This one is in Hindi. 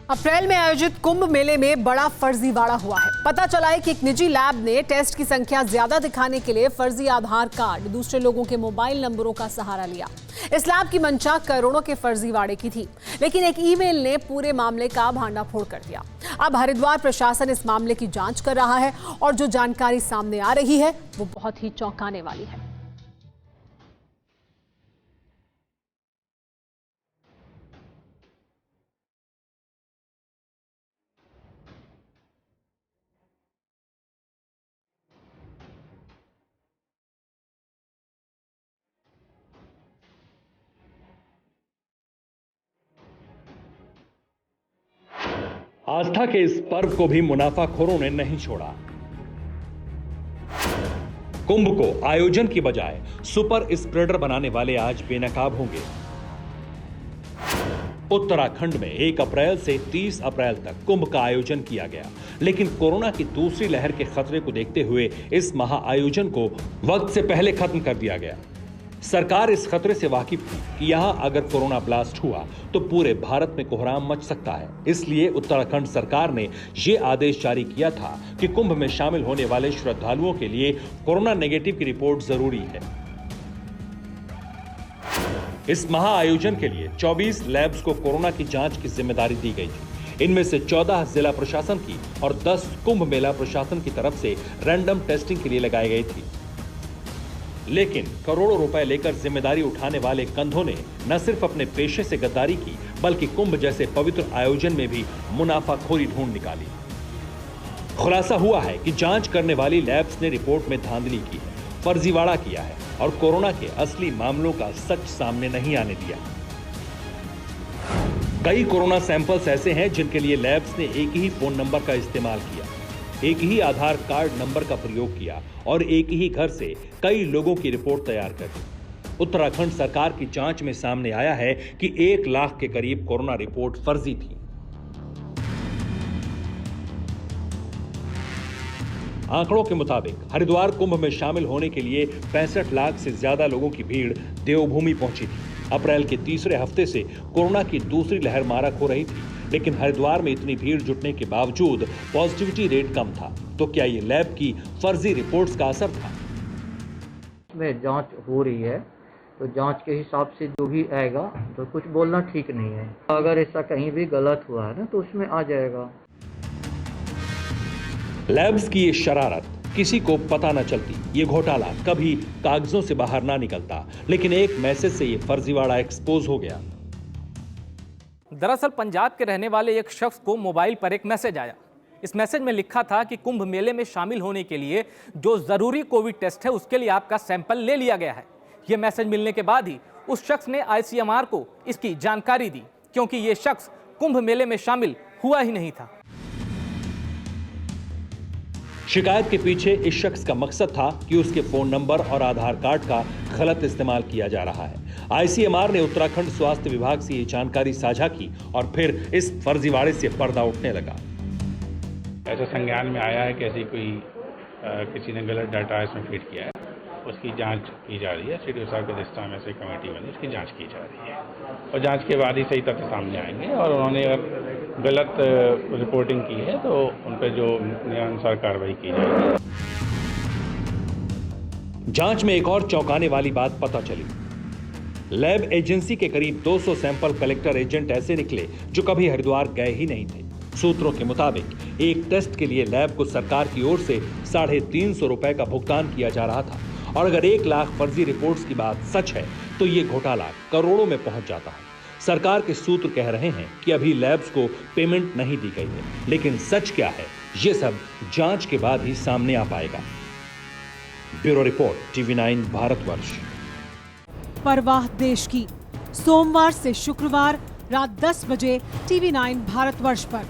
अप्रैल में आयोजित कुंभ मेले में बड़ा फर्जीवाड़ा हुआ है। पता चला है कि एक निजी लैब ने टेस्ट की संख्या ज्यादा दिखाने के लिए फर्जी आधार कार्ड, दूसरे लोगों के मोबाइल नंबरों का सहारा लिया। इस लैब की मंशा करोड़ों के फर्जीवाड़े की थी, लेकिन एक ईमेल ने पूरे मामले का भांडाफोड़ कर दिया। अब हरिद्वार प्रशासन इस मामले की जांच कर रहा है और जो जानकारी सामने आ रही है वो बहुत ही चौंकाने वाली है। आस्था के इस पर्व को भी मुनाफाखोरों ने नहीं छोड़ा। कुंभ को आयोजन की बजाय सुपर स्प्रेडर बनाने वाले आज बेनकाब होंगे। उत्तराखंड में 1 अप्रैल से 30 अप्रैल तक कुंभ का आयोजन किया गया, लेकिन कोरोना की दूसरी लहर के खतरे को देखते हुए इस महाआयोजन को वक्त से पहले खत्म कर दिया गया। सरकार इस खतरे से वाकिफ थी कि यहां अगर कोरोना ब्लास्ट हुआ तो पूरे भारत में कोहराम मच सकता है। इसलिए उत्तराखंड सरकार ने यह आदेश जारी किया था कि कुंभ में शामिल होने वाले श्रद्धालुओं के लिए कोरोना नेगेटिव की रिपोर्ट जरूरी है। इस महाआयोजन के लिए 24 लैब्स को कोरोना की जांच की जिम्मेदारी दी गई थी। इनमें से 14 जिला प्रशासन की और 10 कुंभ मेला प्रशासन की तरफ से रैंडम टेस्टिंग के लिए लगाई गई थी। लेकिन करोड़ों रुपए लेकर जिम्मेदारी उठाने वाले कंधों ने न सिर्फ अपने पेशे से गद्दारी की, बल्कि कुंभ जैसे पवित्र आयोजन में भी मुनाफाखोरी ढूंढ निकाली। खुलासा हुआ है कि जांच करने वाली लैब्स ने रिपोर्ट में धांधली की, फर्जीवाड़ा किया है और कोरोना के असली मामलों का सच सामने नहीं आने दिया। कई कोरोना सैंपल्स ऐसे हैं जिनके लिए लैब्स ने एक ही फोन नंबर का इस्तेमाल किया, एक ही आधार कार्ड नंबर का प्रयोग किया और एक ही घर से कई लोगों की रिपोर्ट तैयार कर दी। उत्तराखंड सरकार की जांच में सामने आया है कि 1 लाख के करीब कोरोना रिपोर्ट फर्जी थी। आंकड़ों के मुताबिक हरिद्वार कुंभ में शामिल होने के लिए 65 लाख से ज्यादा लोगों की भीड़ देवभूमि पहुंची थी। अप्रैल के तीसरे हफ्ते से कोरोना की दूसरी लहर मारक हो रही थी, लेकिन हरिद्वार में इतनी भीड़ जुटने के बावजूद पॉजिटिविटी रेट कम था। तो क्या ये लैब की फर्जी रिपोर्ट्स का असर था? में जांच हो रही है, तो जांच के हिसाब से जो भी आएगा, तो कुछ बोलना ठीक नहीं है। अगर ऐसा कहीं भी गलत हुआ है ना, तो उसमें आ जाएगा। लैब्स की ये शरारत किसी को पता न चलती, ये घोटाला कभी कागजों से बाहर ना निकलता, लेकिन एक मैसेज से ये फर्जीवाड़ा एक्सपोज हो गया। दरअसल पंजाब के रहने वाले एक शख्स को मोबाइल पर एक मैसेज आया। इस मैसेज में लिखा था कि कुंभ मेले में शामिल होने के लिए जो जरूरी कोविड टेस्ट है उसके लिए आपका सैंपल ले लिया गया है। यह मैसेज मिलने के बाद ही उस शख्स ने आईसीएमआर को इसकी जानकारी दी, क्योंकि यह शख्स कुंभ मेले में शामिल हुआ ही नहीं था। शिकायत के पीछे इस शख्स का मकसद था कि उसके फोन नंबर और आधार कार्ड का गलत इस्तेमाल किया जा रहा है। आईसीएमआर ने उत्तराखंड स्वास्थ्य विभाग से ये जानकारी साझा की और फिर इस फर्जीवाड़े से पर्दा उठने लगा। ऐसा संज्ञान में आया है कि ऐसी कोई किसी ने गलत डाटा इसमें फीड किया है, उसकी जांच की जा रही है। सीडीओ साहब की अध्यक्षता में से कमेटी बनी, उसकी जांच की जा रही है और जांच के बाद ही सही तथ्य सामने आएंगे। और उन्होंने अगर गलत रिपोर्टिंग की है तो उन पर जो नियमानुसार कार्रवाई की जाएगी। जांच में एक और चौंकाने वाली बात पता चली। लैब एजेंसी के करीब 200 सैंपल कलेक्टर एजेंट ऐसे निकले जो कभी हरिद्वार गए ही नहीं थे। सूत्रों के मुताबिक एक टेस्ट के लिए लैब को सरकार की ओर से 350 रुपए का भुगतान किया जा रहा था, और अगर 1 लाख फर्जी रिपोर्ट्स की बात सच है तो ये घोटाला करोड़ों में पहुंच जाता है। सरकार के सूत्र कह रहे हैं कि अभी लैब्स को पेमेंट नहीं दी गई है, लेकिन सच क्या है ये सब जांच के बाद ही सामने आ पाएगा। Bureau report, TV9 Bharatvarsh. परवाह देश की, सोमवार से शुक्रवार रात 10 बजे TV9 भारतवर्ष पर।